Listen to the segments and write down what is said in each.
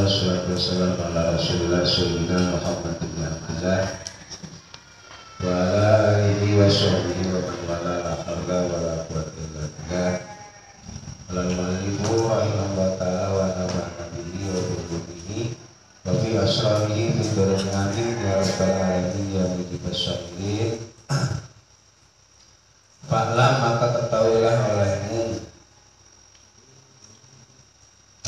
wassalatu wassalamu ala rasulillah sayyidina Muhammad bin Abdullah wa ala alihi wa sahbihi wa man wala la haula wa la quwwata illa billah. Al-Mu'allifu rahimahullah ta'ala wa nafa'ana bihi wa bihi wa fi asrarihi fi dunyani ya rabbal alamin ya mujibas syakirin. Fa'lam maka ketahuilah olehmu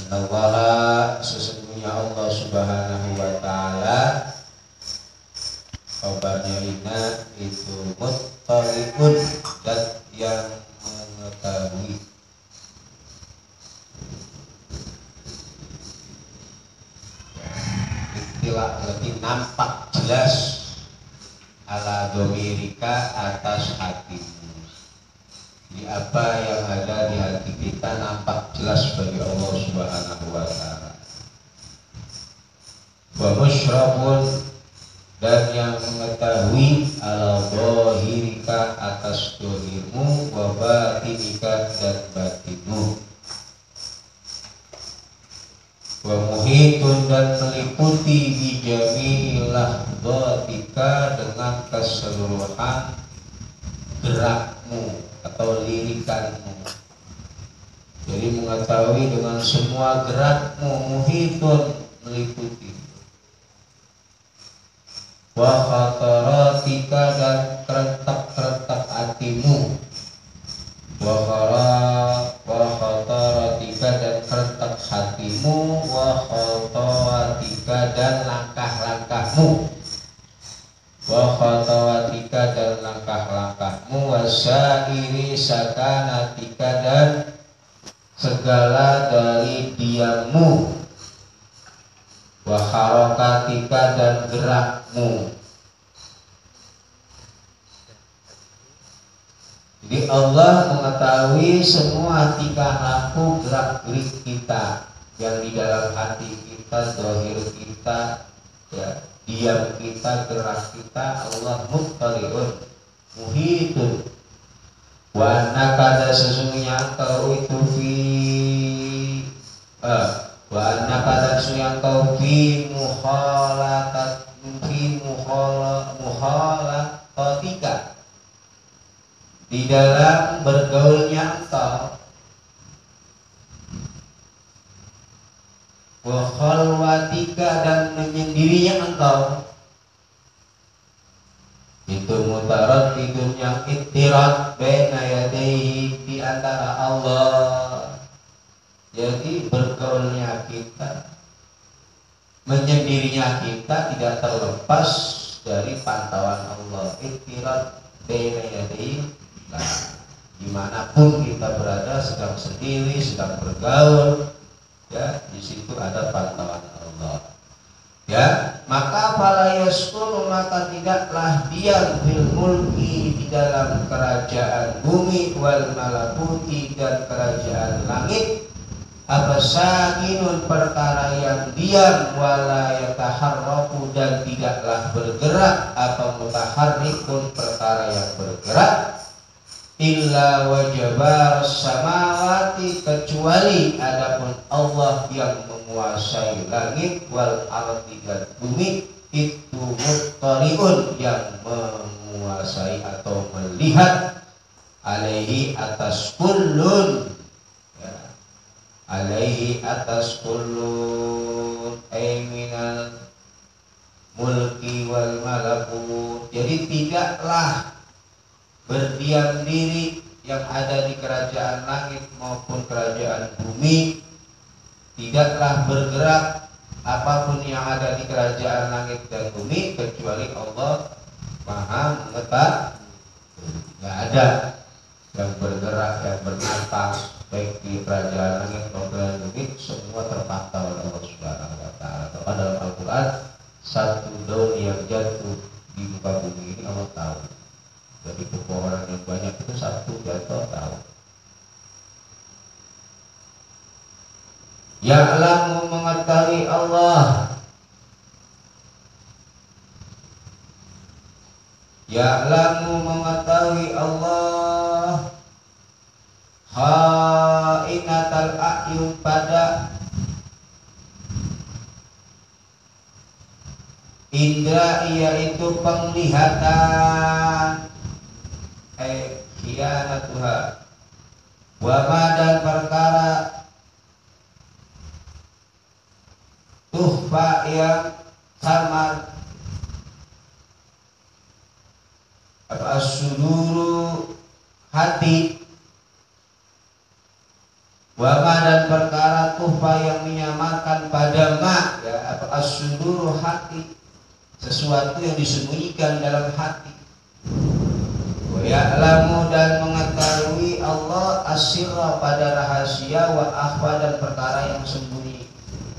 Allah sesungguhnya Allah subhanahu wa ta'ala kabarnya ina itu muttaliqun dan yang mengetahui. Istilah lebih nampak jelas ala domirika atas hatimu. Di apa yang ada di hati kita nampak jelas bagi Allah Subhanahu wa ta'ala. Wa musyrabun dan yang mengetahui ala zahirika atas zahirmu wa batinika dan batinmu. Wa muhitun dan meliputi bi jami'il lahzatika dengan keseluruhan gerakmu atau lirikanmu. Jadi mengetahui dengan semua gerakmu, muhitun meliputi. Wa khataratika dan keretak-keretak hatimu. Wa khataratika dan keretak hatimu. Wa khatawatika dan langkah-langkahmu. Wa khatawatika dan langkah-langkahmu. Wa syairi sakanatika dan segala dari diammu. Wa harokatika dan gerakmu. Jadi Allah mengetahui semua tingkah laku gerak gerik kita yang di dalam hati kita, zahir kita, ya, diam kita, gerak kita. Allah muttali'un muhitun wa annaka dan sesungguhnya engkau itu wa annaka dan sesungguhnya engkau fi mukhalafatika di dalam bergaulnya engkau, wa khalwatika dan menyendirinya engkau. Itu mutaraddidun yang ittirat baina yadayhi di antara Allah. Jadi bergaulnya kita, menyendirinya kita tidak terlepas dari pantauan Allah. Ittirat baina yadayhi. Nah, dimanapun kita berada, sedang sendiri, sedang bergaul, ya, di situ ada pantauan Allah. Ya, maka fala yaskunu maka tidaklah diam fil mulki di dalam kerajaan bumi wal malakuti dan kerajaan langit apa sakinun perkara yang diam wala yataharraku dan tidaklah bergerak apa mutaharrikun perkara yang bergerak illa wajabar samawati kecuali adapun Allah yang menguasai langit wal ardi dan bumi itu muttali'un yang menguasai atau melihat alaihi atas kullun, ya, alaihi atas kullun minal mulki wal malakut. Jadi tidaklah berdiam diri yang ada di kerajaan langit maupun kerajaan bumi, tidaklah bergerak apapun yang ada di kerajaan langit dan bumi kecuali Allah Maha mengetahui. Nggak ada yang bergerak, yang bernafas baik di kerajaan langit maupun bumi, semua terpantau oleh Allah Subhanahu wa ta'ala. Terus dalam Al-Quran, satu daun yang jatuh di muka bumi ini Allah tahu. Jadi pepohonan yang banyak itu satu jatuh tahu. Ya'lamu mengetahui Allah. Ya'lamu mengetahui Allah kha'inatal a'yun pada Indra yaitu penglihatan, khianatuha, wama dan perkara tuhfa yang samar, apa seluruh hati, wama dan perkara tuhfa yang menyamarkan pada ma, ya, apa seluruh hati, sesuatu yang disembunyikan dalam hati. Wa ya'lamu dan mengetahui Allah asirra pada rahasia, wa akhfa dan perkara yang sembunyi.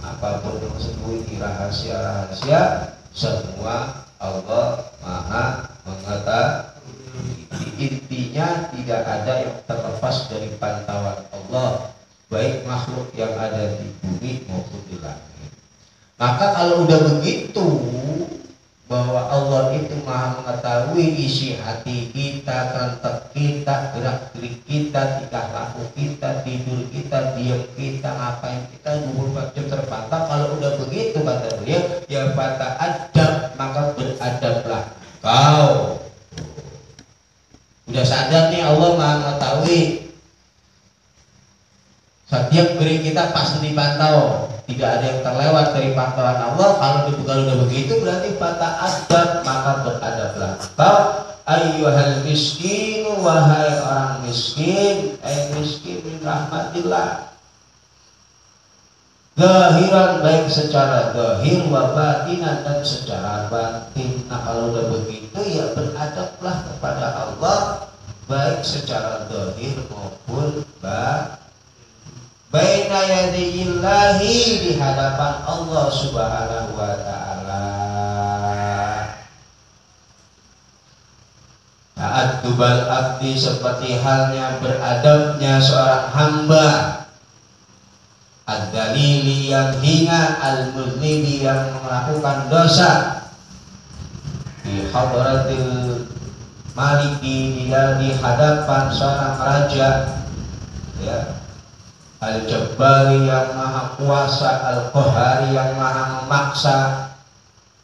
Apapun yang sembunyi, rahasia-rahasia, semua Allah Maha mengetahui. Intinya tidak ada yang terlepas dari pantauan Allah, baik makhluk yang ada di bumi maupun di langit. Maka kalau udah begitu, bahwa Allah itu Maha mengetahui isi hati kita, kerentek kita, gerak-gerik kita, tingkah laku kita, tidur kita, diam kita, ngapain kita, 24 jam terpantau. Kalau udah begitu kata beliau, ya fata adab, maka beradablah kau. Udah sadar nih Allah Maha mengetahui setiap gerak kita pasti dipantau, tidak ada yang terlewat dari pantauan Allah. Kalau udah begitu berarti fata adab, maka beradablah kau ayyuhal miskin, wahai orang miskin, miskin min rahmatillah, zahiran baik secara zahir, wa batinan dan secara batin. Nah kalau udah begitu ya beradablah kepada Allah baik secara zahir maupun batin, baina yadillahi, di hadapan Allah Subhanahu wa taala. Ta'addubal abdi, seperti halnya beradabnya seorang hamba, ad-dalili yang hina, al-muznibi yang melakukan dosa, di hadratil maliki, di hadapan seorang raja, ya, Al-Jabbari yang maha kuasa, Al-Qahari yang maha memaksa.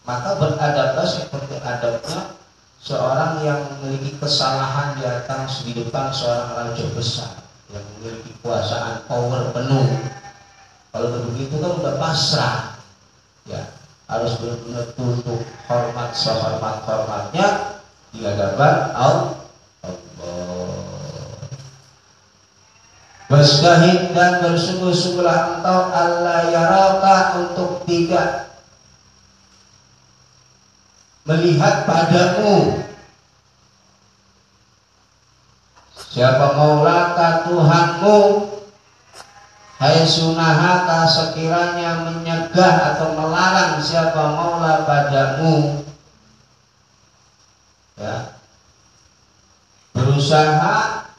Maka beradablah seperti adabnya seorang yang memiliki kesalahan datang di depan seorang raja besar yang memiliki kuasaan power penuh. Kalau begitu kan udah pasrah, ya harus benar-benar tunduk, hormat sehormat-hormatnya di hadapan Allah. Wastahid dan bersungguh-sungguhlah engkau Allah yaraka, untuk tidak melihat padamu siapa maulaka Tuhanmu, hai sunahaka sekiranya menyegah atau melarang siapa maula padamu, ya, berusaha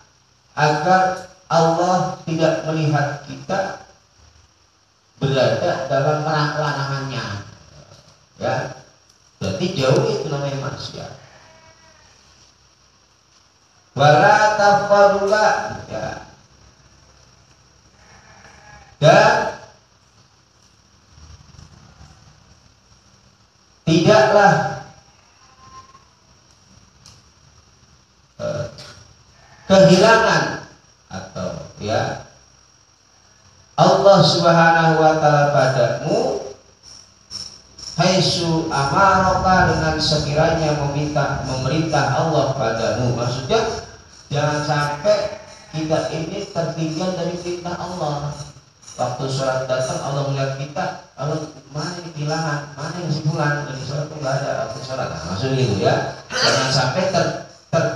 agar Allah tidak melihat kita berada dalam larangannya, ya, berarti jauh itu namanya maksiat. Wala tafadula, ya, dan tidaklah kehilangan atau, ya, Allah Subhanahu wa taala padamu, haitsu amaraka, dengan sekiranya memerintah Allah padamu. Maksudnya jangan sampai kita ini tertinggal dari perintah Allah. Waktu sholat datang Allah melihat kita, Allah mana yang kehilangan, mana yang kesimpulan dari sholat itu nggak ada waktu sholat. Nah, maksudnya itu, ya, jangan sampai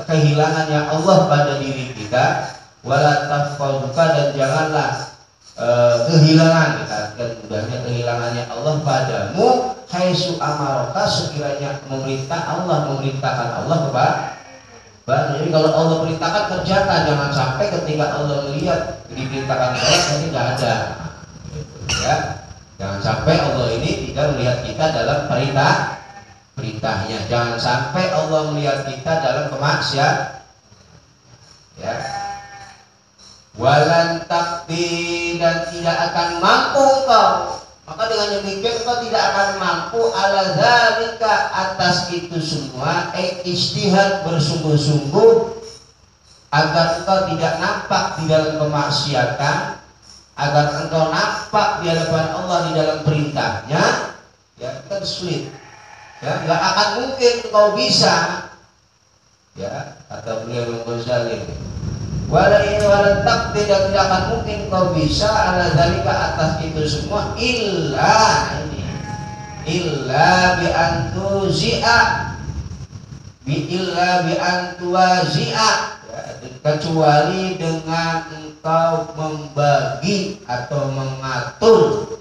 kehilangannya Allah pada diri kita. Wala tafqaduka, dan janganlah kehilangan, dan mudahnya kehilangannya Allah padamu, haitsu amaraka, sekiranya memerintahkan Allah kepada. Jadi kalau Allah perintahkan kerjakan, jangan sampai ketika Allah melihat diperintahkan sholat nanti tidak ada, ya, jangan sampai Allah ini tidak melihat kita dalam perintahnya, jangan sampai Allah melihat kita dalam kemaksiatan, ya. Walan takti, dan tidak akan mampu kau Maka dengan demikian kau tidak akan mampu ala dzalika atas itu semua, ijtihad bersungguh-sungguh agar engkau tidak nampak di dalam kemaksiatan, agar engkau nampak di hadapan Allah di dalam perintahnya, ya kan sulit. Ya, nggak akan mungkin engkau bisa. Ya, kata beliau Imam Ghazali. Walau tak tidak akan mungkin kau bisa ala dzalika atas itu semua illa bi antuzi'a bi antuwazi'a, ya, kecuali dengan engkau membagi atau mengatur,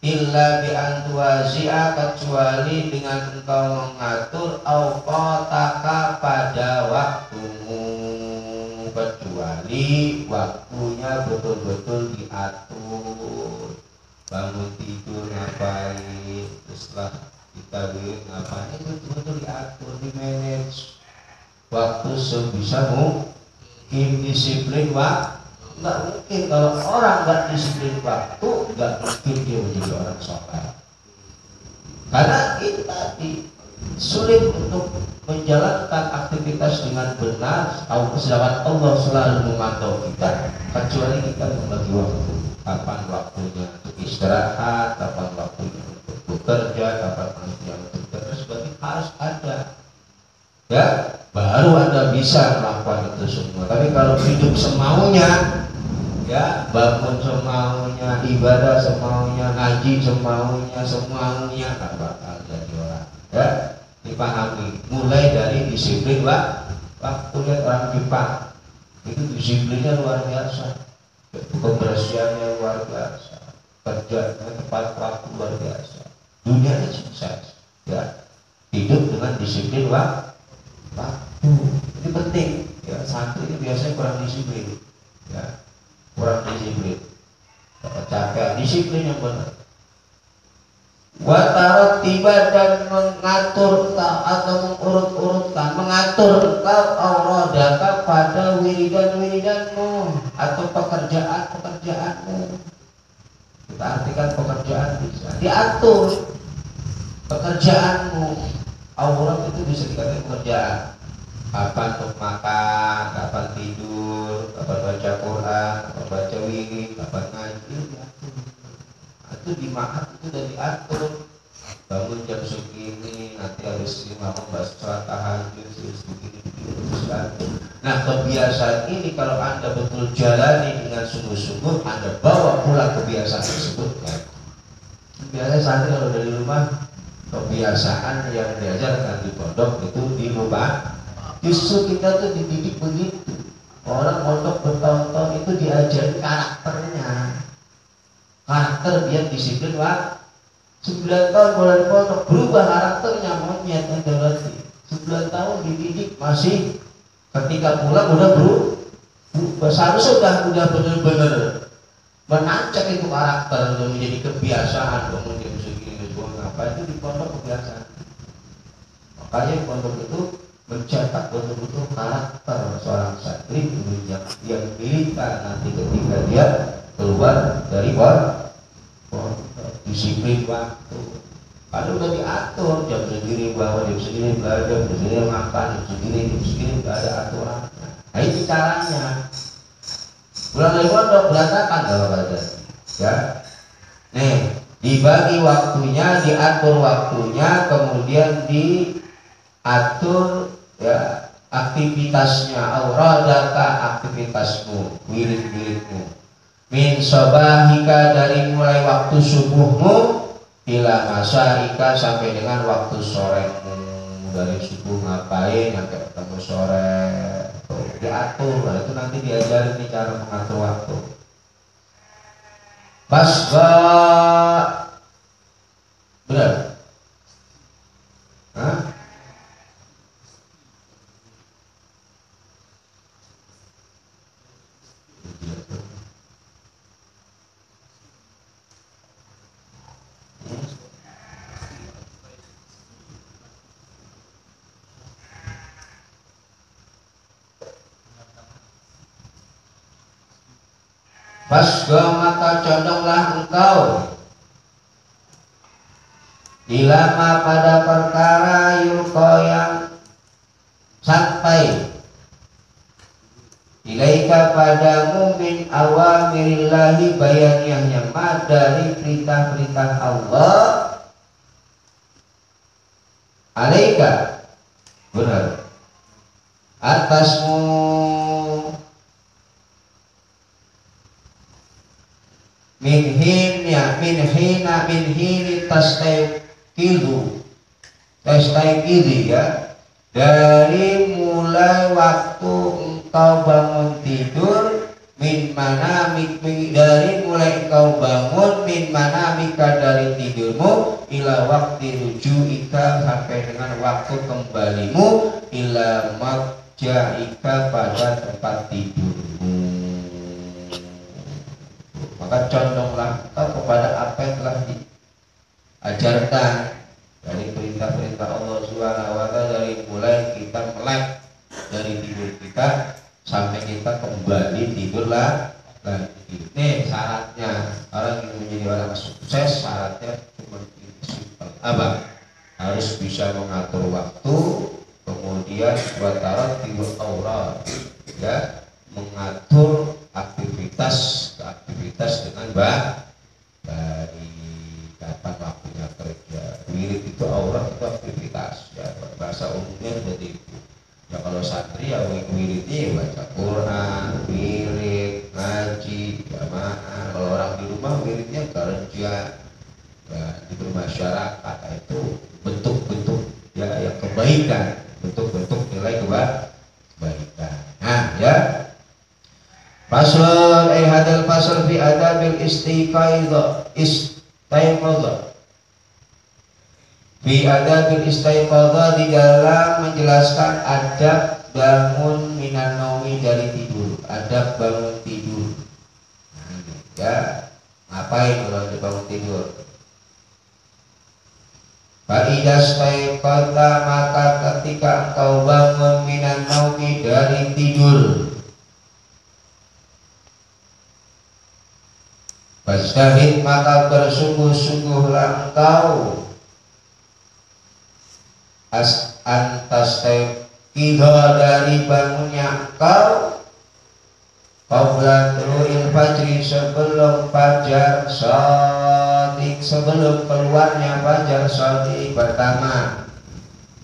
illa bi antuwazi'a, kecuali dengan engkau mengatur awqataka pada waktumu, kecuali waktunya betul-betul diatur. Bangun tidur ngapain, setelah kita ngapain, itu betul-betul diatur, di manage waktu sebisa mungkin, disiplin waktu. Nggak mungkin kalau orang nggak disiplin waktu, nggak mungkin dia menjadi orang soleh. Karena itu tadi sulit untuk menjalankan aktivitas dengan benar, sedangkan Allah selalu memantau kita, kecuali kita membagi waktu. Kapan waktunya untuk istirahat, kapan waktunya untuk bekerja, kapan waktunya untuk bekerja, sebagainya harus ada. Ya, baru Anda bisa melakukan itu semua. Tapi kalau hidup semaunya, ya, bangun semaunya, ibadah semaunya, ngaji semaunya, nggak bakal jadi orang. Ya, dipahami. Mulai dari disiplin waktu. Lihat orang Jepang, itu disiplinnya luar biasa, kebersihannya luar biasa, kerjanya tepat waktu luar biasa, dunianya sukses. Ya, hidup dengan disiplin waktu. Ini penting. Ya, santri itu biasanya kurang disiplin. Ya, kurang disiplin, capek, disiplin yang benar. Watarot tiba dan mengatur atau mengurut-urutkan, mengatur kau auradaka pada wiridan-wiridanmu atau pekerjaan-pekerjaanmu. Kita artikan pekerjaan bisa diatur, pekerjaanmu. Aurat itu bisa dikatakan pekerjaan. Kapan untuk makan, kapan tidur, kapan baca Quran, kapan baca wirid, kapan ngaji, diatur. Itu di ma'at itu sudah diatur. Bangun jam segini, nanti habis ini mau baca tahajud, begini. Nah, kebiasaan ini kalau Anda betul jalani dengan sungguh-sungguh, Anda bawa pulang kebiasaan tersebut. Ya. Biasanya santri kalau dari rumah, kebiasaan yang diajarkan di pondok itu di rumah. Justru kita tuh dididik begitu. Orang pondok bertahun-tahun itu diajari karakternya, karakter biar disiplin. 9 tahun mulai pondok berubah karakternya, monyet ada berarti 9 tahun dididik masih, ketika pulang udah berubah. Seharusnya udah benar-benar menancap itu karakter, udah menjadi kebiasaan. Kemudian segini apa itu di pondok kebiasaan. Makanya pondok itu mencetak betul-betul karakter seorang santri yang militan nanti ketika dia keluar dari disiplin waktu. Kalau udah diatur jam segini bahwa jam segini belajar, jam segini makan, jam segini nggak ada aturan. Nah itu caranya. Pulang dari pondok berantakan kalau ada. Ya, nih dibagi waktunya, diatur waktunya, kemudian diatur ya aktivitasnya, auradaka aktivitasmu, wirid-wiridmu, min sobahika dari mulai waktu subuhmu ila masarika sampai dengan waktu soremu. Dari subuh ngapain sampai ketemu sore, tuh, diatur. Nah, itu nanti diajarin nih cara mengatur waktu. Pas benar? Hah? Fasgo maka condonglah engkau ilama pada perkara yulqa yang sampai ilaika padamu min awamirillahi bayaniyahnya dari perintah-perintah Allah alaika benar atasmu min hini tastaiqidu ya dari mulai waktu engkau bangun tidur dari mulai engkau bangun min manamika dari tidurmu ila waktu rujuika sampai dengan waktu kembalimu ila madja'ika pada tempat tidurmu. Maka condonglah engkau kepada apa yang telah diajarkan dari perintah-perintah Allah Subhanahu wa taala dari mulai kita melek dari tidur kita sampai kita kembali tidurlah lagi. Ini syaratnya orang yang menjadi orang sukses syaratnya cuma simpel apa? Harus bisa mengatur waktu, kemudian buat tidur aurat ya, mengatur aktivitas dengan baik. Kapan waktunya kerja, wirid itu aurat itu aktivitas ya, bahasa umumnya seperti itu ya. Kalau santri ya wiridnya baca Quran, wirid, ngaji, jamaah. Kalau orang di rumah wiridnya kerja ya, di bermasyarakat. Itu bentuk-bentuk ya yang kebaikan, bentuk-bentuk nilai kebaikan. Nah ya, Fasal hadal fasal fi adabil istiqaidah fi adabil istiqaidah di dalam menjelaskan adab bangun minan naumi dari tidur, adab bangun tidur. Ya, ngapain kalau bangun tidur? Faidah istiqaidah maka ketika engkau bangun minan naumi dari tidur, fastahid maka bersungguh-sungguhlah engkau antastaiqidha dari bangunnya engkau qabla tulu'il fajri sebelum fajar shadiq, sebelum keluarnya fajar shadiq pertama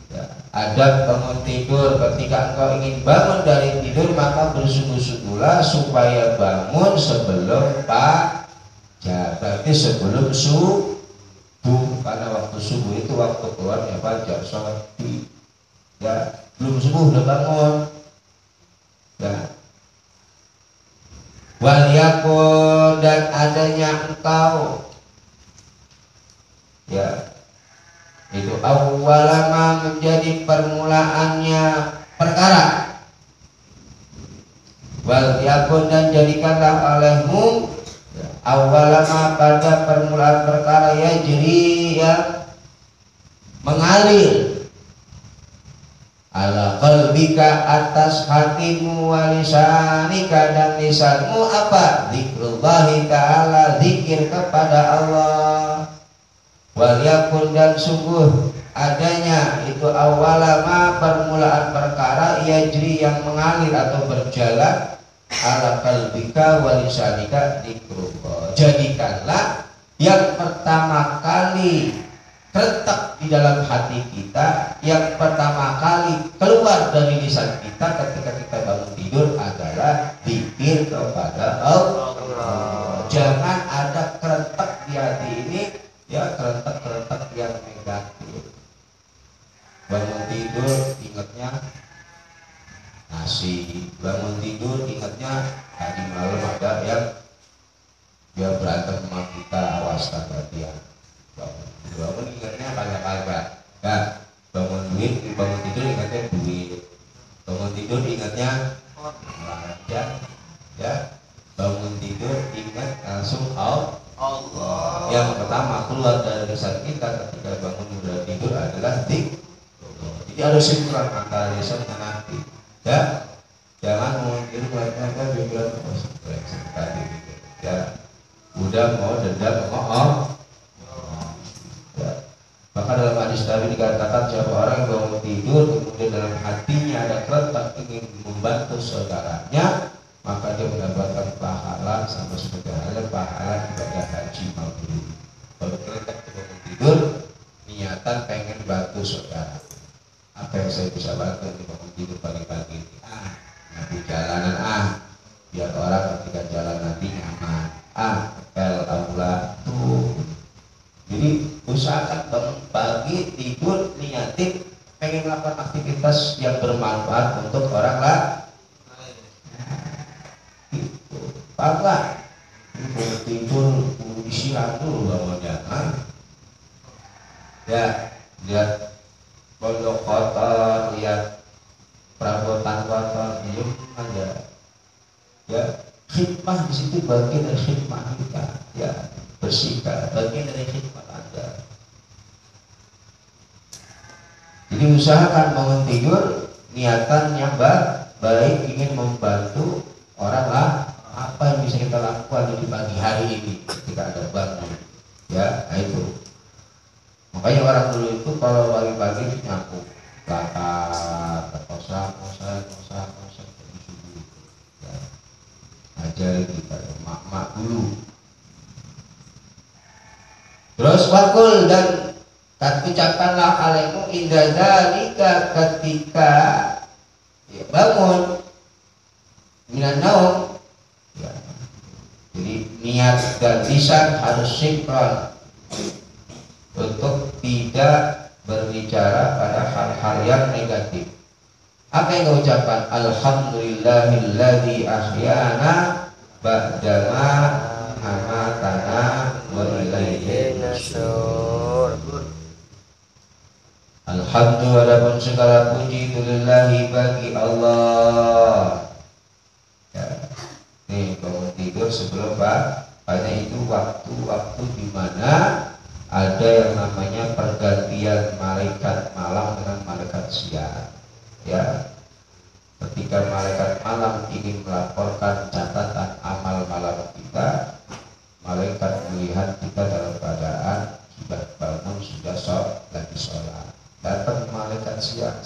ya. Adab bangun tidur, ketika engkau ingin bangun dari tidur maka bersungguh-sungguhlah supaya bangun sebelum fajar. Ya, berarti sebelum subuh, karena waktu subuh itu waktu keluarnya fajar sholat ya, belum subuh udah bangun ya. Wal yakun dan adanya engkau ya, itu awalama menjadi permulaannya perkara. Wal yakun dan jadikanlah olehmu awalama pada permulaan perkara ya jadi ya mengalir ala qalbika atas hatimu wa lisanika dan lisanmu apa? Zikrullahi ta'ala, zikir kepada Allah. Wal yakun dan sungguh adanya itu awalama permulaan perkara yajri yang mengalir atau berjalan ala qalbika wa lisanika dzikrullah. Jadikanlah yang pertama kali terletak di dalam hati kita, yang pertama kali keluar dari lisan kita ketika kita bangun tidur adalah zikir kepada Allah. Jangan ada kerentak di hati ini ya, kerentak-kerentak yang negatif. Bangun tidur ingatnya nasi, bangun tidur ingatnya tadi malam ada yang dia berantem sama kita, awas kata dia. Bangun ingatnya kagak-kagak ya, bangun tidur ingatnya duit, bangun tidur ingatnya belanja ya, bangun tidur ingat langsung Allah. Yang pertama keluar dari lisan kita ketika bangun udah tidur adalah zikir. Jadi ada simpulan antara lisan dengan hati ya. Jangan mungkin mereka bilang tadi ya, udah mau dendam ya. Maka hadis Nabi dikatakan siapa orang yang bangun tidur kemudian dalam hatinya ada kerentak ingin membantu saudaranya, maka dia mendapatkan pahala sama seperti halnya pahala ibadah haji mabrur. Kalau kerentak bangun tidur niatan pengen bantu saudara, apa yang saya bisa bantu di bangun tidur pagi-pagi ini? Nanti jalanan biar orang ketika jalan nanti nyaman. Pel aula tuh. Jadi usahakan bangun pagi tidur niatin pengen melakukan aktivitas yang bermanfaat untuk orang lain. Gitu. Apa? Bangun tidur istirahat dulu bangunnya. Ya, lihat pondok kotor, lihat perabotan kotor, diem aja. Ya, khidmah di situ bagian dari khidmah kita. Ya, bersihkan bagian dari khidmah Anda. Jadi usahakan bangun tidur niatan yang baik ingin membantu orang lah. Apa yang bisa kita lakukan di pagi hari ini ketika ada bangun? Ya, itu. Makanya orang dulu itu kalau pagi-pagi nyapu bakar, kosak ya. Ajari kita mak dulu. Terus wakul dan ucapkanlah alaikum indah dzalika ketika ya, bangun minan naum ya. Jadi niat dan lisan harus sinkron untuk tidak berbicara pada hal-hal yang negatif. Apa yang kau ucapkan? Alhamdulillahilladzi ahyana ba'dama amatana wa ilaihi nusyur. Alhamdulillah, segala puji lillahi bagi Allah. Ya. Nih bangun tidur sebelum pada itu waktu di mana ada yang namanya pergantian malaikat malam dengan malaikat siang. Ya, ketika malaikat malam ingin melaporkan catatan amal malam kita, malaikat melihat kita dalam keadaan sudah bangun, sudah lagi sholat. Datang malaikat siang,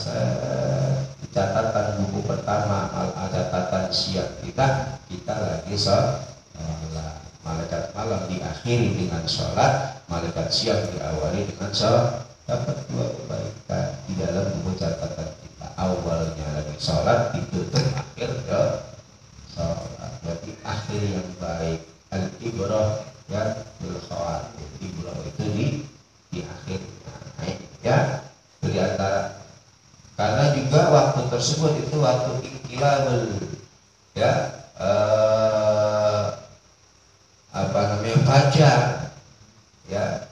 catatan buku pertama catatan siang kita lagi sholat. Malaikat malam diakhiri dengan sholat, malaikat siang diawali dengan sholat. Dapat dua kebaikan di dalam buku catatan kita. Awalnya lagi sholat, ditutup akhir ke sholat. Berarti akhir yang baik. Al-ibrah ya bil khawatir. Ibrah itu di akhirnya. Ya, di antara karena juga waktu tersebut itu waktu inqilabul ya fajar ya,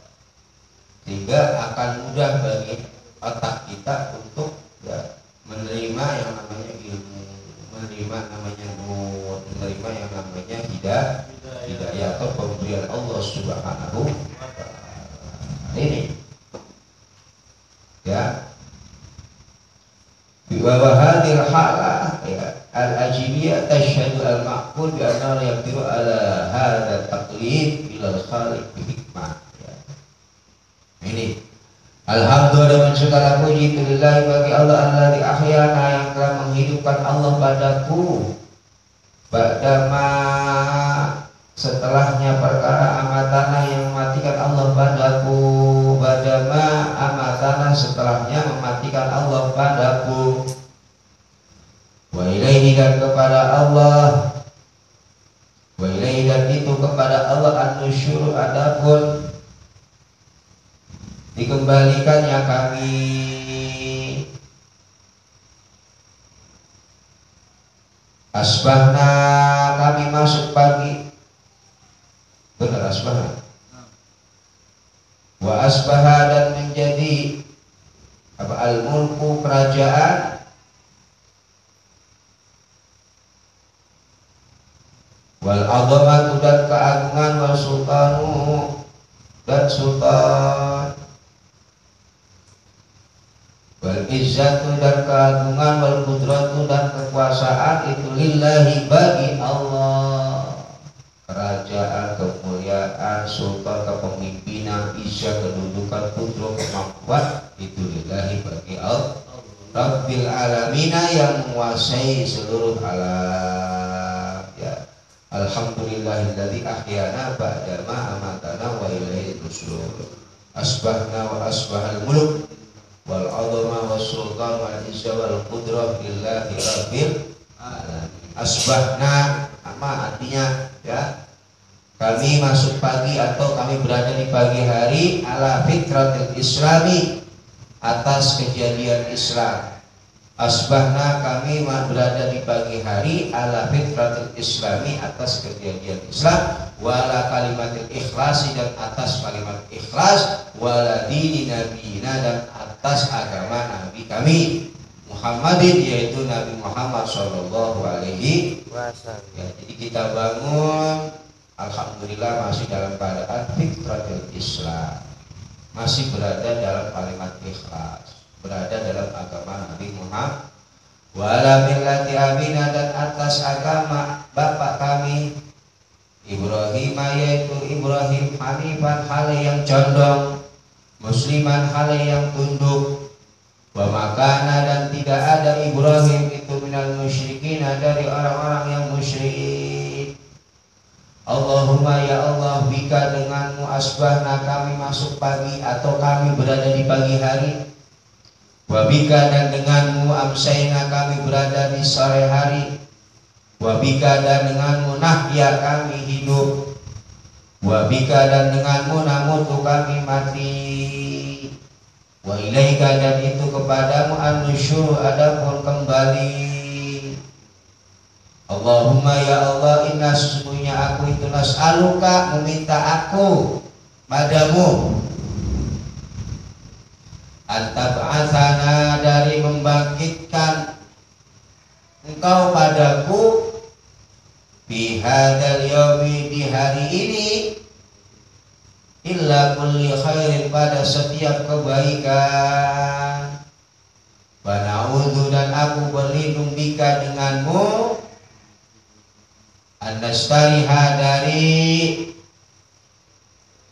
sehingga akan mudah bagi otak kita untuk ya menerima yang namanya ilmu, menerima namanya nur, menerima yang namanya hidayah atau pemberian Allah Subhanahu wa ta'ala. Ini ya bahwa hadil halah ya al-ajibiyah tashhadu al-ma'qul bi anna yaqdiru ala hadha taqlid ila al-khaliq bi hikmah ya. Ini alhamdulillah segala puji lillahi bagi Allah alladzi ahyana yang telah menghidupkan Allah padaku ba'dama setelahnya perkara amatana yang mematikan Allah padaku, ba'dama amatana setelahnya mematikan Allah padaku, wa ilaihi dan kepada Allah, wa ilaihi dan itu kepada Allah an-nusyur adapun dikembalikannya kami. Asbahna kami masuk pagi. Benar asbahna. Wa asbaha dan menjadi apa al-mulku kerajaan, wal azamatu dan keagungan, wal sultanu dan sultan, wal izzatu dan keagungan, wal qudratu dan kekuasaan itu lillahi bagi Allah. kerajaan, kemuliaan, sultan, kepemimpinan, isya, kedudukan, putra, kemampuan itu lillahi bagi Allah Rabbil alamina yang menguasai seluruh alam ya. Alhamdulillahilladzi ahyana ba'dama amatana wa ilaihi nusyur. Asbahna wa asbahal muluk wal azama was sultan wal izza wal qudrah lillahi rabbil alamin. Asbahna apa artinya ya? Kami masuk pagi atau kami berada di pagi hari ala fitratil islami atas kejadian Islam. Asbahna kami berada di pagi hari ala fitratil islami atas kejadian Islam wala kalimatil ikhlasi dan atas kalimat ikhlas wala dini nabiyina dan atas agama nabi kami Muhammadin yaitu Nabi Muhammad sallallahu alaihi wasallam. Ya, jadi kita bangun alhamdulillah masih dalam keadaan fitratil Islam. Masih berada dalam kalimat ikhlas, berada dalam agama Nabi Muhammad wala millati abina dan atas agama bapak kami Ibrahim yaitu Ibrahim hanifan hale yang condong musliman hale yang tunduk wa makana dan tidak ada Ibrahim itu minal musyrikin dari orang-orang yang musyrik. Allahumma ya Allah bika denganmu asbahna kami masuk pagi atau kami berada di pagi hari wabika dan denganmu amsayna kami berada di sore hari wabika dan denganmu nahya kami hidup wabika dan denganmu namutu kami mati wa ilaika dan itu kepadamu an-nusyur adapun kembali. Allahumma ya Allah inna sesungguhnya aku itu nas'aluka meminta aku padamu antab'atsana dari membangkitkan engkau padaku bihadal yaumi di hari ini illa kulli khairin pada setiap kebaikan wa na'udzu dan aku berlindung bika denganmu anastariha dari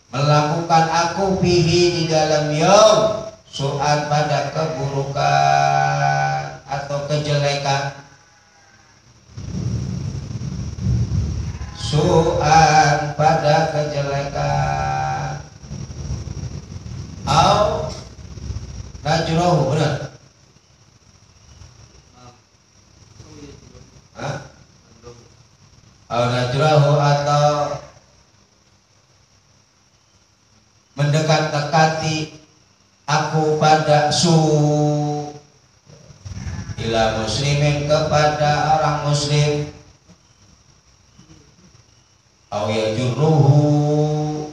melakukan aku bihi di dalam yaum su'an pada keburukan atau kejelekan su'an pada kejelekan au najrohu benar au najrohu atau mendekat-dekati aku pada ila muslimin kepada orang muslim au yajurruhu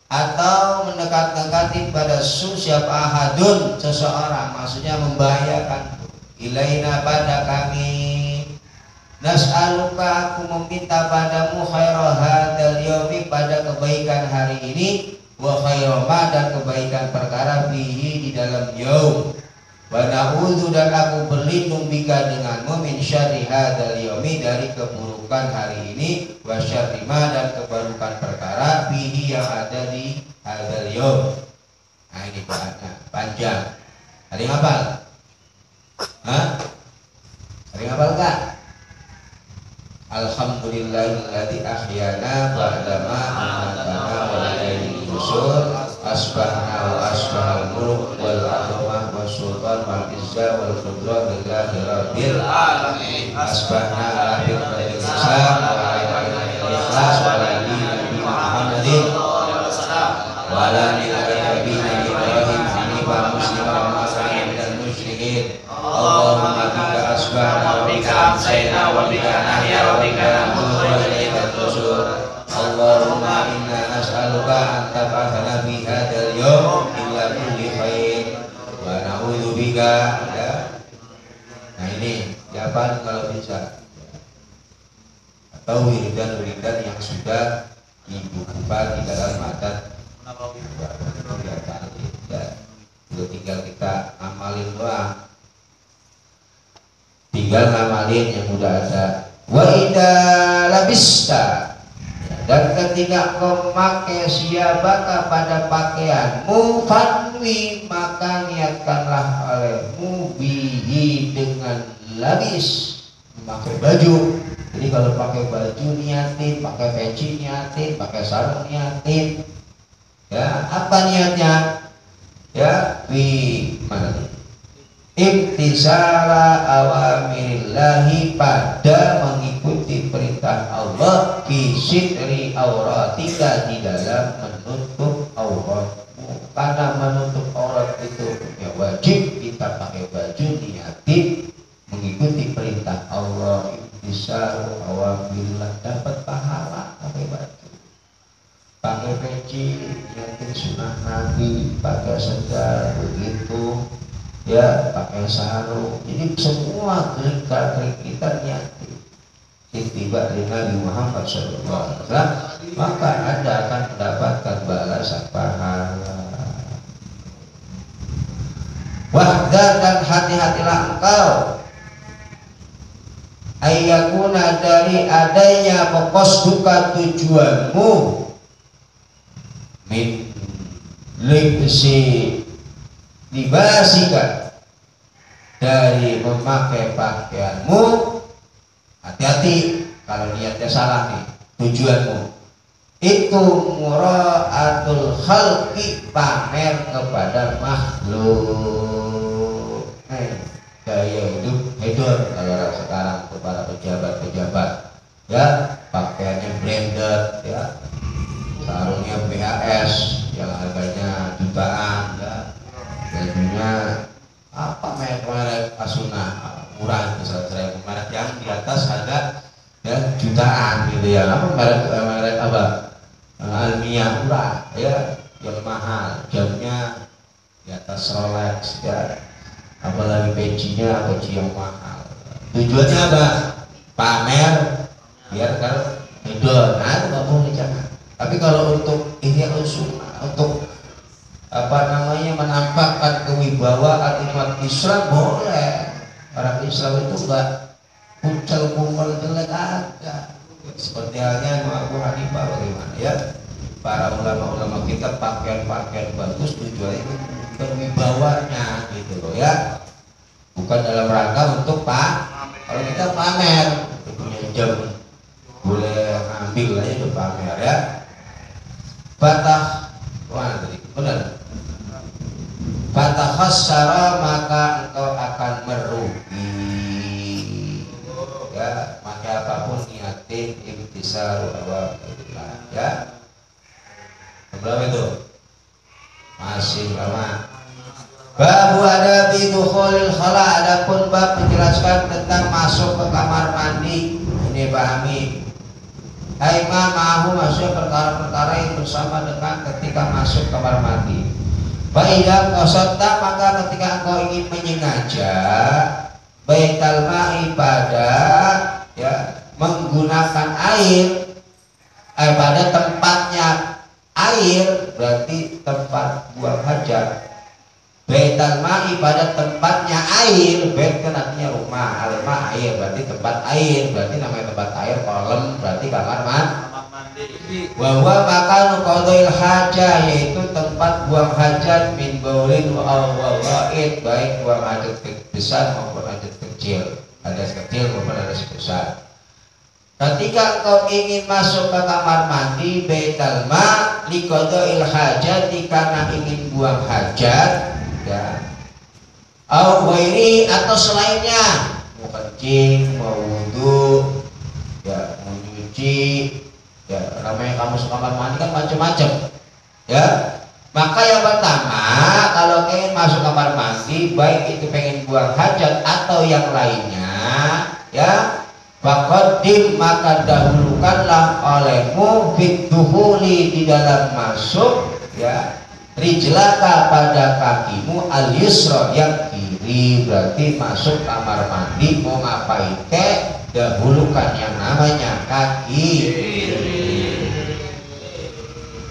atau mendekat-dekati pada siapa ahadun seseorang maksudnya membahayakan ilaina pada kami nas'aluka aku meminta padamu khaira hadzal yaumi pada kebaikan hari ini wa khairama dan kebaikan perkara fihi di dalam yaum wa na'udzu dan aku berlindung bika denganmu min syarri hadzal yaumi dari keburukan hari ini wa syarri ma dan keburukan perkara fihi yang ada di hadzal yaum. Nah ini doanya panjang. Ada yang hafal? Hah? Ada yang hafal enggak? Alhamdulillahilladzi ahyana ba'dama amatana wa ilaihi nusyur. Asbahna wa asbahal muluk wal azamah was sultan wal izza wal qudrah lillahi rabbil alamin. Asbahna ala fitratil islam wa ala ikhlas wa ala dini Muhammadin wa ala millati nabiyina Ibrahim hanifan musliman wa sa'id dan musyrikin. Allahumma bika asbahna wa bika amsayna wa bika nahya wa bika namutu wa ilaika nusyur. Allahumma inna nas'aluka an tab'atsana fi hadzal yaum illa kulli khair wa na'udzu bika ya. Nah ini jawaban kalau bisa atau wiridan-wiridan yang sudah dibuka di dalam matan ya, tinggal kita amalin doang, tinggal ngamalin yang udah ada Wa idza labista, dan ketika kau memakai siabaka pada pakaianmu, fanwi maka niatkanlah olehmu bihi dengan labis, memakai baju. Jadi kalau pakai baju niatin, pakai peci niatin, pakai sarung niatin. Ya, apa niatnya? Ya, mana nih? Imtisala awamirillahi, pada mengikuti perintah Allah, bisitri auratika, di dalam menutup auratmu. Karena menutup aurat itu ya wajib, kita pakai baju niatin mengikuti perintah Allah. Imtisalu awamirillah, dapat pahala pakai baju. Pakai peci niatin sunnah Nabi, pakai sendal begitu. Ya, pakai sarung. Jadi semua gerik-gerik kita niati ittiba li Nabi Muhammad SAW, maka Anda akan mendapatkan balasan pahala. Wahdar, dan hati-hatilah engkau ayyakuna, dari adanya pokos duka tujuanmu min libsi dibasikan, dari memakai pakaianmu. Hati-hati kalau niatnya salah nih, tujuanmu itu mura'atul khalqi, pamer kepada makhluk. Gaya hidup hedon kalau orang sekarang kepada pejabat-pejabat, ya pakaiannya branded, ya sarungnya BHS yang harganya jutaan, ya bajunya apa, merek Asuna murah, misalnya merek yang di atas harga ya jutaan gitu ya, apa merek apa, Almia murah ya, yang mahal, jamnya di atas Rolex ya, apalagi pecinya peci yang mahal. Tujuannya apa? Pamer, biar kan hedon. Nah itu nggak boleh, jangan. Tapi kalau untuk ini Sunnah, untuk apa namanya, menampakkan kewibawaan umat Islam, boleh. Orang Islam itu enggak kucel kumpul jelek agak. Seperti halnya Abu Hanifah, bagaimana ya? Para ulama-ulama kita pakaian-pakaian bagus tujuannya itu berwibawanya gitu loh ya. Bukan dalam rangka untuk kalau kita pamer, punya jam boleh ambil aja itu pamer ya. Batah mana tadi? Benar. Batah khassara, maka engkau akan merugi. Ya, maka apapun niatin imtisalu awamirillah ya. Berapa itu? Masih lama. Babu adabi dukhulil khala, adapun bab menjelaskan tentang masuk ke kamar mandi. Ini pahami. Aima ma'ahu, maksudnya perkara-perkara yang bersama dengan ketika masuk kamar mandi. Baiklah qasata, maka ketika engkau ingin menyengaja baital ma'i, pada ya menggunakan air, pada tempatnya air, berarti tempat buang hajat. Baital ma'i, pada tempatnya air. Bait kan artinya rumah, al-ma air, berarti tempat air, berarti namanya tempat air, kolam berarti kamar mandi. Wa huwa makanu qadhil hajah, yaitu tempat buang hajat, min baulin wa ghaid, baik buang hajat besar maupun hajat kecil, hadas kecil maupun hadas besar. Ketika engkau ingin masuk ke kamar mandi, baital ma liqadhil hajat, karena ingin buang hajat ya, au ghairi, atau selainnya, mau kencing, mau wudu ya, mau nyuci ya, namanya kamu suka kamar mandi kan macam-macam ya. Maka yang pertama, kalau ingin masuk kamar mandi, baik itu pengen buang hajat atau yang lainnya ya, faqaddim, maka dahulukanlah olehmu fituhuli, di dalam masuk ya, rijlaka, pada kakimu, al-yusra, yang kiri. Berarti masuk kamar mandi mau ngapain kek, dahulukan yang namanya kaki kiri.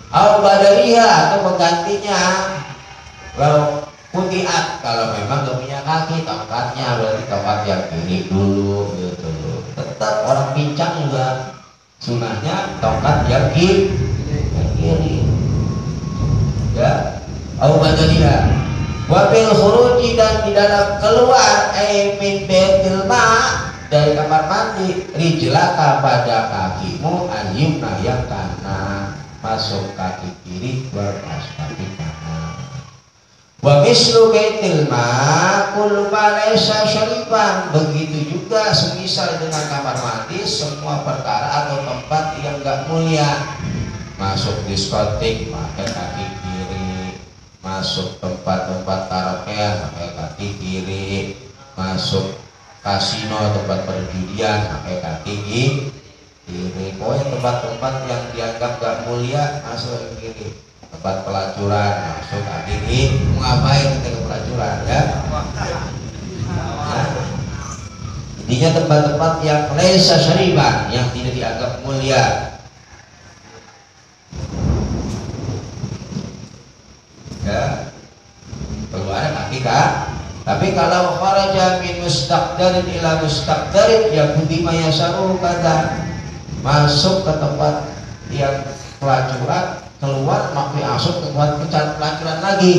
Au badaliha, atau penggantinya, kalau kalau memang gak punya kaki, tongkatnya berarti tongkat yang kiri dulu gitu. tetap orang pincang juga sunahnya tongkat yang kiri ya. Au badaliha wa bil khuruji, dan di dalam keluar min baitil ma, dari kamar mandi, rijlaka pada kakimu, ayyumna yang kanan, masuk kaki kiri, keluar kaki kanan. Wa mislu baitil ma kullu ma laysa syariban, begitu juga semisal dengan kamar mandi semua perkara atau tempat yang enggak mulia. Masuk diskotik pakai kaki kiri, masuk tempat-tempat karaoke pakai kaki kiri, masuk kasino tempat perjudian pakai kaki kiri. Pokoknya tempat-tempat yang dianggap gak mulia masuk kaki kiri. Tempat pelacuran masuk kaki kiri. Mau ngapain kita ke pelacuran ya? Intinya tempat-tempat yang laisa syariban, yang tidak dianggap mulia ya, keluar kaki kak. Tapi kalau kharaja min mustaqdarin ila mustaqdarin ya budi mayasaru, kata masuk ke tempat yang pelacuran, keluar makin masuk ke tempat pelacuran lagi,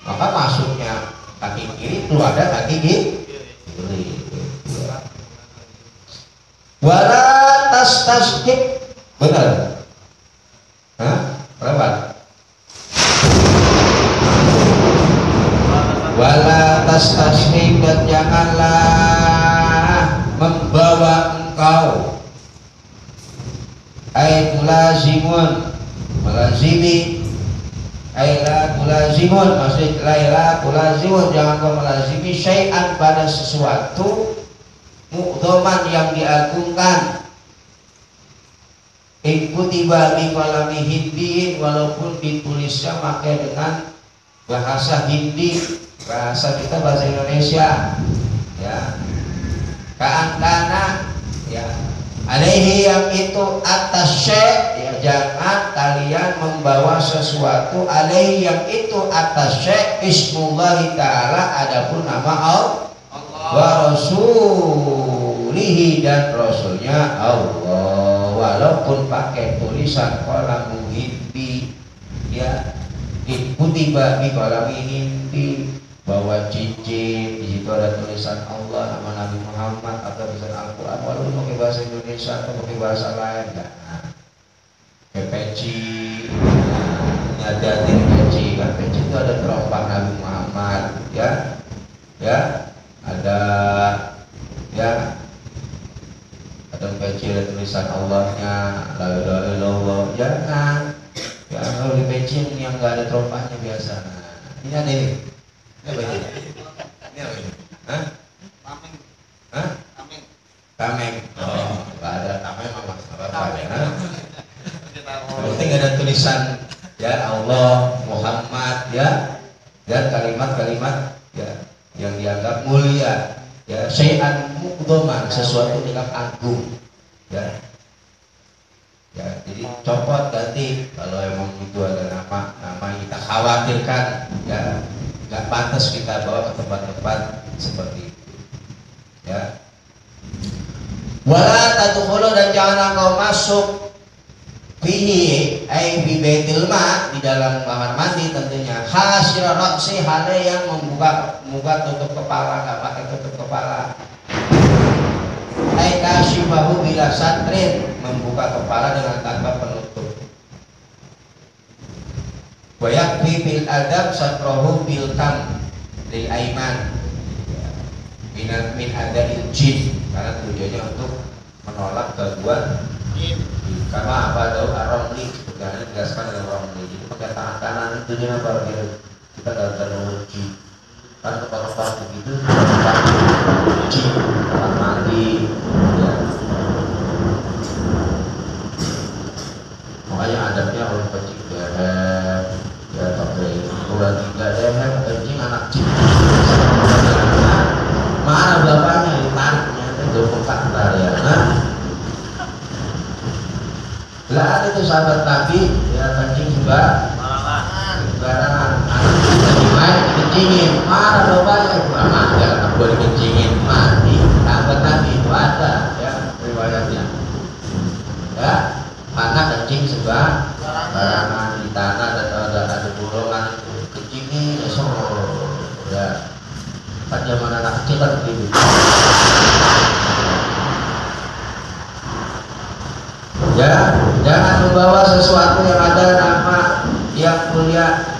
maka masuknya kaki kiri, keluarnya kaki kiri. Wala tastasqib, benar? Hah? Berapa? Wala tastasqib, dan janganlah membawa engkau lazimun, melazimi, lazimun, maksud lazimun, jangan kau melazimi syai'an, pada sesuatu mu'dhaman yang diagungkan, ikutiba bi qalami hindiin, walaupun ditulisnya pakai dengan bahasa Hindi, bahasa kita bahasa Indonesia ya. Ka'antana ya, alaihi, yang itu atas syekh ya, jangan kalian membawa sesuatu alaihi, yang itu atas syekh ismullahi ta'ala, adapun nama Allah wa rasulihi, dan rasulnya Allah, walaupun pakai tulisan qalam Hindi ya. Kutiba bi qalami Hindi, bawa cincin di situ ada tulisan Allah, nama Nabi Muhammad, atau tulisan Al-Quran, walaupun pakai bahasa Indonesia atau pakai bahasa lain ya. Kayak peci, ada peci, kan peci itu ada terompah Nabi Muhammad ya, ada ya, ada peci ada tulisan Allahnya, la ilaha illallah, jangan ya. Kalau di peci yang nggak ada terompahnya biasa. Nah, ini ada ini. Ini apa ini? Ini apa ini? Hah? Tameng. Hah? Tameng. Tameng. Oh, nggak ada tameng apa ya? Yang penting ada tulisan ya Allah, Muhammad ya, dan kalimat-kalimat ya yang dianggap mulia ya, syai'an muqdhaman, sesuatu yang agung ya. Ya, jadi copot ganti kalau emang itu ada nama yang kita khawatirkan ya, nggak pantas kita bawa ke tempat-tempat seperti itu ya. Wala tadkhulu, dan jangan engkau masuk fihi ai bi baitil ma, di dalam kamar mandi tentunya, hasyira ra'si, hale yang membuka tutup kepala, nggak pakai tutup kepala. Kashifahu bila satrin, membuka kepala dengan tanpa penutup. Wa yakfi bil adab satrahu bil kam lil aiman, min adil jin, karena tujuannya untuk menolak gangguan karena apa, daun ar-ramli, karena dijelaskan dengan ramli. Jadi pakai tangan kanan itu tujuannya apa? Kita dalam uji kan kepala-kepala begitu, uji kamar mandi ya. Makanya adabnya orang kencing dehem ya, pakai bulan 3 dehem, kencing anak cing mana bapaknya ditariknya itu pekak ntar ya. Lah ada itu sahabat Nabi ya, kencing juga barang anak main dikencingin, mana bapaknya kurang ajar, tak boleh dikencingin, mati. Sahabat Nabi itu ada ya, barangan di tanah dan ada bolongan kecil nih, ya kan zaman anak kecil kan begitu. Ya, jangan membawa sesuatu yang ada nama yang mulia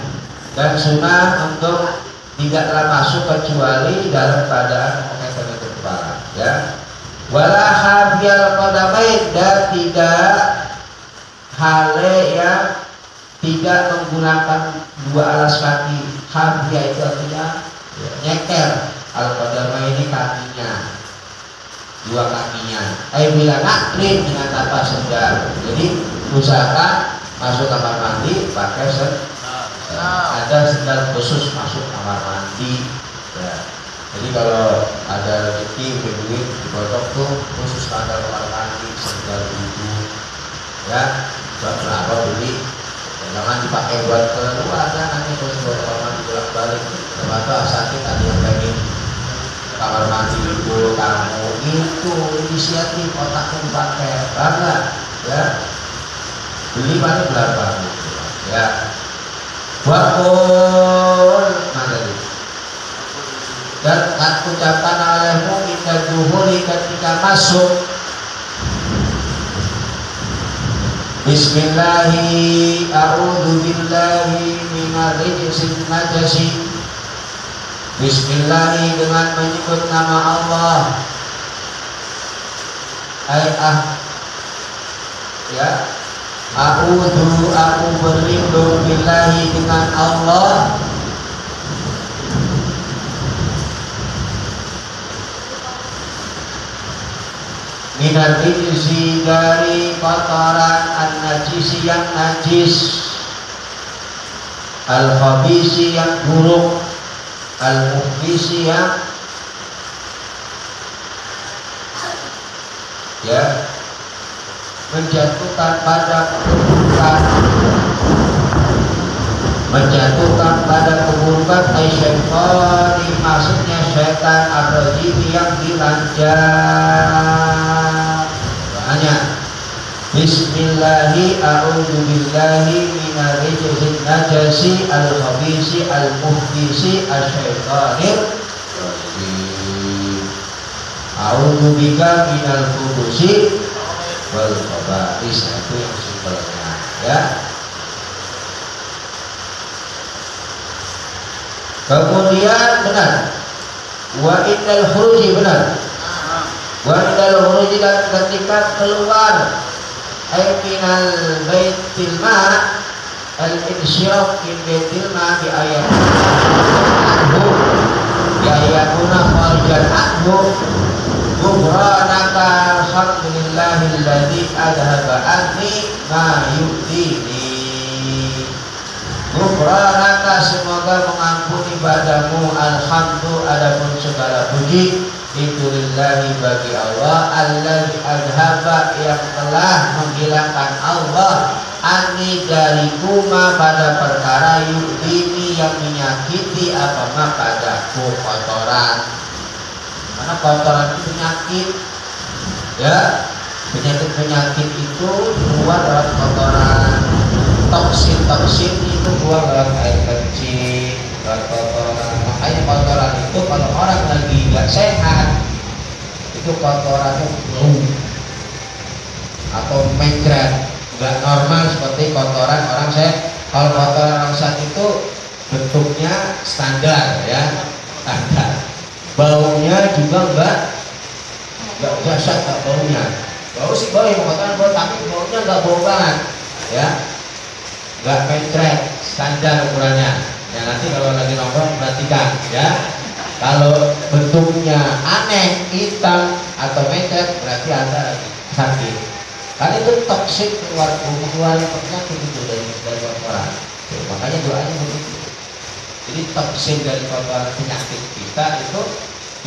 dan sunnah untuk tidaklah masuk kecuali dalam keadaan memakai penutup kepala. Ya, wala hafiyal qadamain, dan tidak hale yang tidak menggunakan dua alas kaki. Hafiyah itu artinya nyeker, al qadamain ini kakinya, dua kakinya. Bila nakrin dengan tanpa sendal. Jadi usahakan masuk kamar mandi pakai ada sendal khusus masuk kamar mandi. Ya. Jadi kalau ada rezeki berduit di pondok tuh khusus sandal kamar mandi, sendal itu. Ya, berapa beli? Jangan dipakai buat keluar, nanti terus buat kamar mandi bolak balik. Ternyata sakit ada yang pengen kamar mandi itu kamu itu inisiatif otaknya dipakai bangga, ya beli paling berapa gitu, ya wakul mana itu dan ucapan olehmu indah duhuri ketika masuk Bismillahi a'udzu billahi minar rijzin najasi. Bismillahi dengan menyebut nama Allah. Ya. A'udzu, aku berlindung billahi dengan Allah. Minar rijzi, dari kotoran an-najisi yang najis, al-khabisi yang buruk, al-mukhbisi yang ya menjatuhkan pada keburukan, syaitan, maksudnya syaitan ar-rajim yang dilanjar. Doanya Bismillahi a'udzu billahi minar rijzin najasi al-khabisi al-muhdisi asyaitanir rajim. A'udzu bika minal khubusi wal khaba'is. Itu yang simpelnya, ya. Kemudian benar wa indal khuruji, benar wa indal khuruji, dan ketika keluar minal baitil ma al-insyiraf min baitil ma bi ayatuna kharijan anhu ghufranaka alhamdulillahilladzi adhaba anni ma yu'dini. Ghufranaka, semoga mengampuni padamu, alhamdu, adapun segala puji itu lillahi, bagi Allah, alladzi adhaba, yang telah menghilangkan Allah, anni, dariku, ma, pada perkara yu'dini, yang menyakiti, apa ma, padaku, kotoran. Karena kotoran itu penyakit, ya, penyakit itu keluar lewat kotoran. Toksin itu keluar lewat air kencing, lewat kotoran. Makanya kotoran itu kalau orang lagi nggak sehat, itu kotorannya bau atau mencret, nggak normal seperti kotoran orang sehat. Kalau kotoran orang sehat itu bentuknya standar, ya, standar. Baunya juga nggak biasa, nggak baunya. Bau sih bau, yang kotoran bau, tapi baunya nggak bau banget, ya. Nggak mencret, standar ukurannya. Ya, nanti kalau lagi nongkrong perhatikan, ya. Kalau bentuknya aneh, hitam atau mencret, berarti Anda lagi sakit. Karena itu toksik, keluar penyakit itu dari kotoran. Makanya doanya begitu. Jadi toksin dari kotoran penyakit kita itu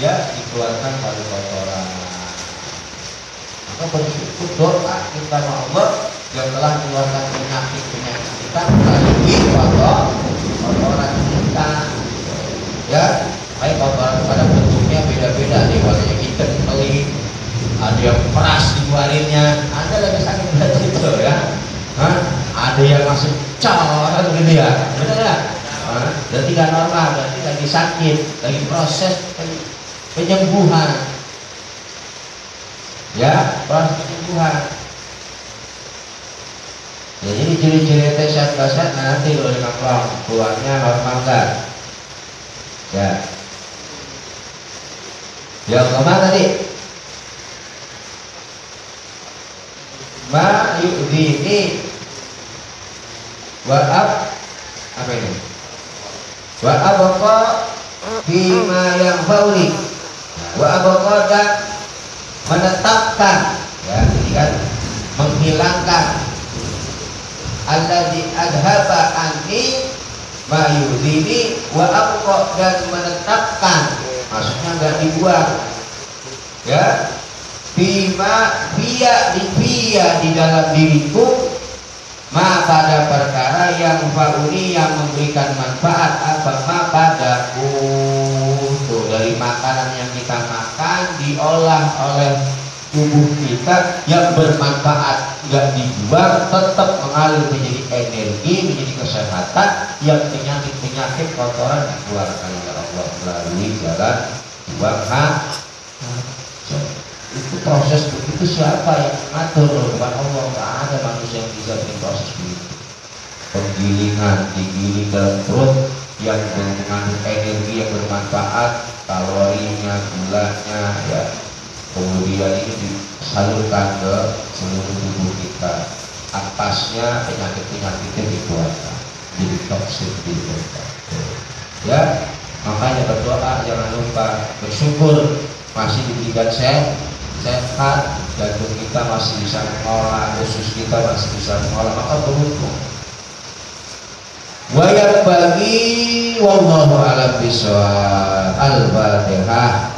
ya dikeluarkan dari kotoran. Maka bersyukur, doa kita sama Allah yang telah mengeluarkan penyakit kita melalui kotoran kita, ya. Baik, kotoran pada bentuknya beda-beda, ada yang warnanya hitam pelik, ada yang keras dikeluarinnya. Anda lagi sakit berarti itu, ya. Hah? ada yang masuk cor gitu ya, benar nggak? Berarti nggak normal, berarti lagi sakit, lagi proses penyembuhan, ya proses penyembuhan. Ya, jadi ciri-ciri tes sehat nanti kalau dimaklum keluarnya normal nggak? Ya, ya kemana tadi? Ma yu'dini wa apa ini? Wa abqa bima yang fauli wa abqa dan menetapkan, ya jadi kan menghilangkan alladzi adhaba anni ma yu'dini wa abqa dan menetapkan, maksudnya enggak dibuang, ya bima biya di dalam diriku ma pada perkara yang fauni yang memberikan manfaat apa ma padaku. Tuh, dari makanan yang kita makan diolah oleh tubuh kita yang bermanfaat, nggak dibuang, tetap mengalir menjadi energi, menjadi kesehatan, yang penyakit kotoran dikeluarkan oleh Allah melalui jalan buang hati. Itu proses begitu siapa yang mengatur? Bukan Allah. Nggak ada manusia yang bisa bikin proses begitu. Penggilingan, digiling dalam perut yang mengandung energi yang bermanfaat, kalorinya, gulanya, ya kemudian ini disalurkan ke seluruh tubuh kita, atasnya penyakit-penyakitnya dikeluarkan, jadi toksik dikeluarkan. Ya, makanya berdoa jangan lupa, bersyukur masih diberikan sehat, jantung kita masih bisa mengolah, usus kita masih bisa mengolah, maka beruntung. Wa yang bagi wallahu a'lam bishawab. Al-Fatihah.